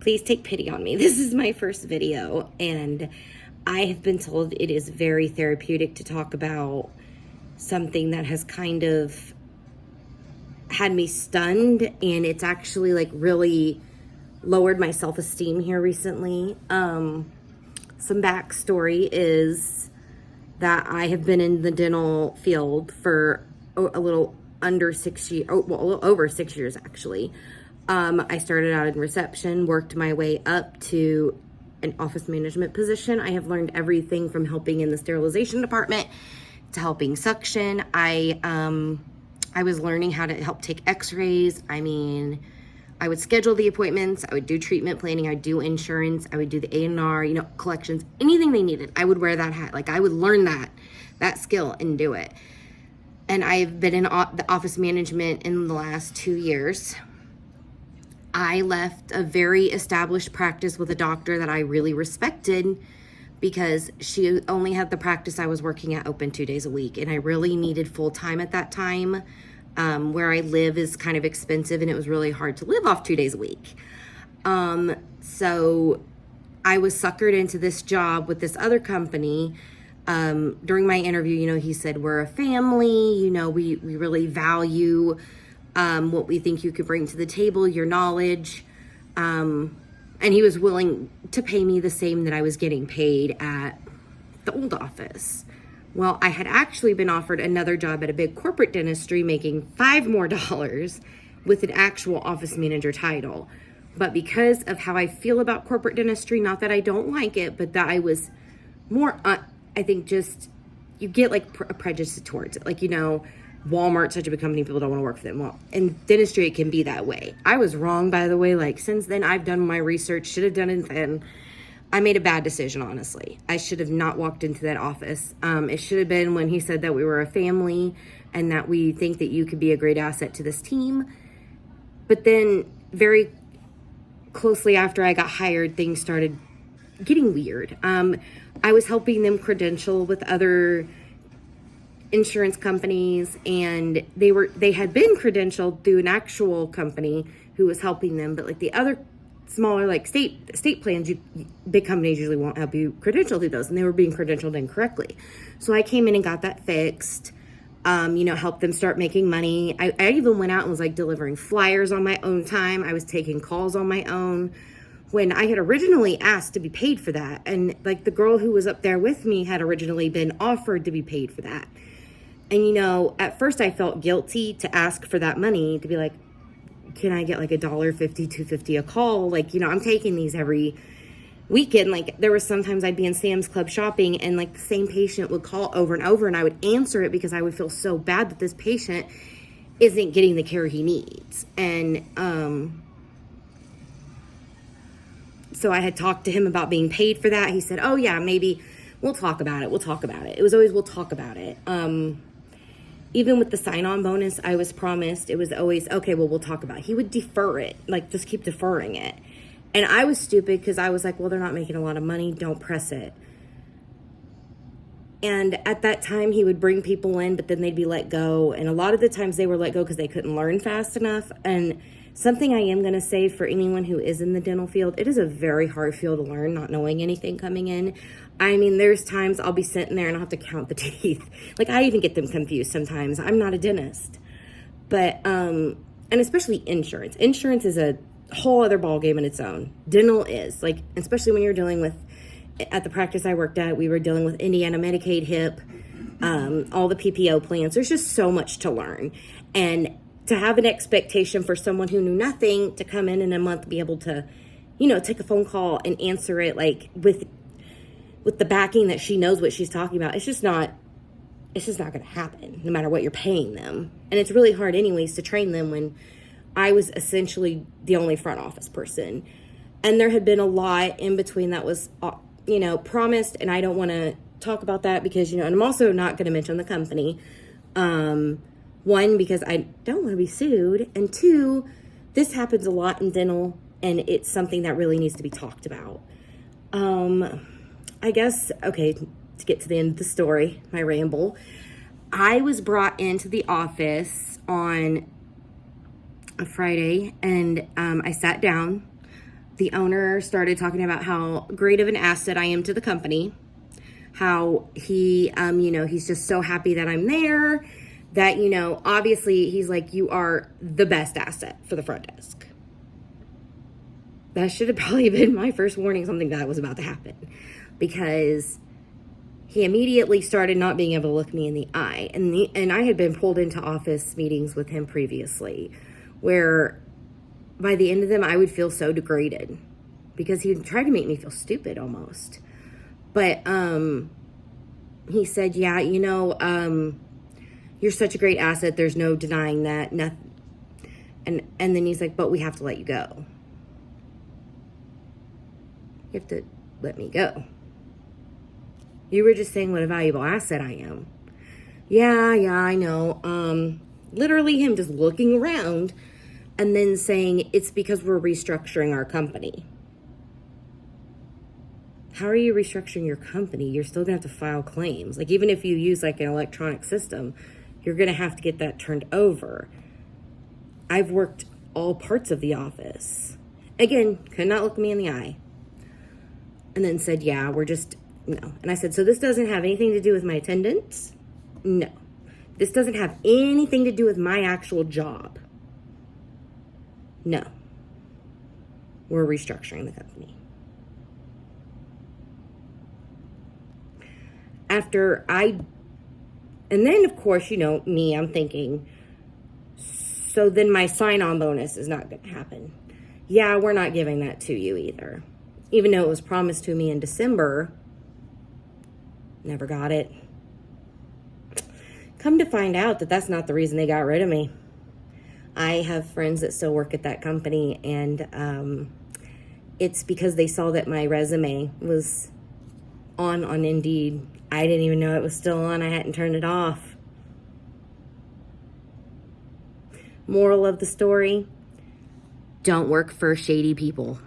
Please take pity on me. This is my first video, and I have been told it is very therapeutic to talk about something that has kind of had me stunned, and it's actually like really lowered my self-esteem here recently. Some backstory is that I have been in the dental field for a little under 6 years, well, over 6 years actually. I started out in reception, worked my way up to an office management position. I have learned everything from helping in the sterilization department to helping suction. I was learning how to help take x-rays. I mean, I would schedule the appointments. I would do treatment planning. I would do insurance. I would do the A&R, collections, anything they needed. I would wear that hat. Like I would learn that skill and do it. And I've been in the office management in the last 2 years. I left a very established practice with a doctor that I really respected because she only had the practice I was working at open 2 days a week. And I really needed full time at that time. Where I live is kind of expensive and it was really hard to live off 2 days a week. So I was suckered into this job with this other company. During my interview, he said, we're a family, we really value what we think you could bring to the table, your knowledge. And he was willing to pay me the same that I was getting paid at the old office. Well, I had actually been offered another job at a big corporate dentistry making $5 more with an actual office manager title. But because of how I feel about corporate dentistry, not that I don't like it, but that I was more, I think just, you get like a prejudice towards it. Like, Walmart's such a big company, people don't want to work for them. Well, in dentistry, it can be that way. I was wrong, by the way. Like, since then, I've done my research, should have done it then. I made a bad decision, honestly. I should have not walked into that office. It should have been when he said that we were a family and that we think that you could be a great asset to this team. But then very closely after I got hired, things started getting weird. I was helping them credential with other insurance companies, and they had been credentialed through an actual company who was helping them, but like the other smaller like state plans, big companies usually won't help you credential through those, and they were being credentialed incorrectly. So I came in and got that fixed. Helped them start making money. I even went out and was like delivering flyers on my own time. I was taking calls on my own when I had originally asked to be paid for that. And like the girl who was up there with me had originally been offered to be paid for that. And, at first I felt guilty to ask for that money, to be like, can I get like $1.50, $2.50 a call? Like, I'm taking these every weekend. Like there was sometimes I'd be in Sam's Club shopping and like the same patient would call over and over and I would answer it because I would feel so bad that this patient isn't getting the care he needs. And, so I had talked to him about being paid for that. He said, oh yeah, maybe we'll talk about it. It was always, we'll talk about it. Even with the sign-on bonus, I was promised, it was always, okay, well, we'll talk about it. He would defer it, like just keep deferring it. And I was stupid because I was like, well, they're not making a lot of money. Don't press it. And at that time, he would bring people in, but then they'd be let go. And a lot of the times they were let go because they couldn't learn fast enough. And something I am going to say for anyone who is in the dental field, it is a very hard field to learn, not knowing anything coming in. I mean, there's times I'll be sitting there and I'll have to count the teeth. Like, I even get them confused sometimes. I'm not a dentist. But, and especially insurance. Insurance is a whole other ballgame in its own. Dental is. Like, especially when you're dealing with, at the practice I worked at, we were dealing with Indiana Medicaid, HIP, all the PPO plans. There's just so much to learn. And to have an expectation for someone who knew nothing to come in a month, be able to, take a phone call and answer it like with the backing that she knows what she's talking about, it's just not going to happen no matter what you're paying them. And it's really hard anyways to train them when I was essentially the only front office person. And there had been a lot in between that was, promised. And I don't want to talk about that because, and I'm also not going to mention the company. One, because I don't want to be sued. And two, this happens a lot in dental and it's something that really needs to be talked about. I guess, okay, to get to the end of the story, my ramble, I was brought into the office on a Friday and I sat down. the owner started talking about how great of an asset I am to the company, how he, he's just so happy that I'm there, that, obviously he's like, you are the best asset for the front desk. That should have probably been my first warning, something that was about to happen, because he immediately started not being able to look me in the eye. And I had been pulled into office meetings with him previously, where by the end of them, I would feel so degraded because he tried to make me feel stupid almost. But he said, yeah, you're such a great asset. There's no denying that. Nothing. And then he's like, but we have to let you go. You have to let me go. You were just saying what a valuable asset I am. Yeah, I know. Literally him just looking around and then saying it's because we're restructuring our company. How are you restructuring your company? You're still gonna have to file claims. Like, even if you use like an electronic system, you're gonna have to get that turned over. I've worked all parts of the office. Again, could not look me in the eye. And then said, yeah, we're just, no. And I said, so this doesn't have anything to do with my attendance? No. This doesn't have anything to do with my actual job? No. We're restructuring the company. And then of course, me, I'm thinking, so then my sign-on bonus is not going to happen. Yeah, we're not giving that to you either. Even though it was promised to me in December, never got it. Come to find out that that's not the reason they got rid of me. I have friends that still work at that company, and it's because they saw that my resume was on Indeed. I didn't even know it was still on. I hadn't turned it off. Moral of the story: don't work for shady people.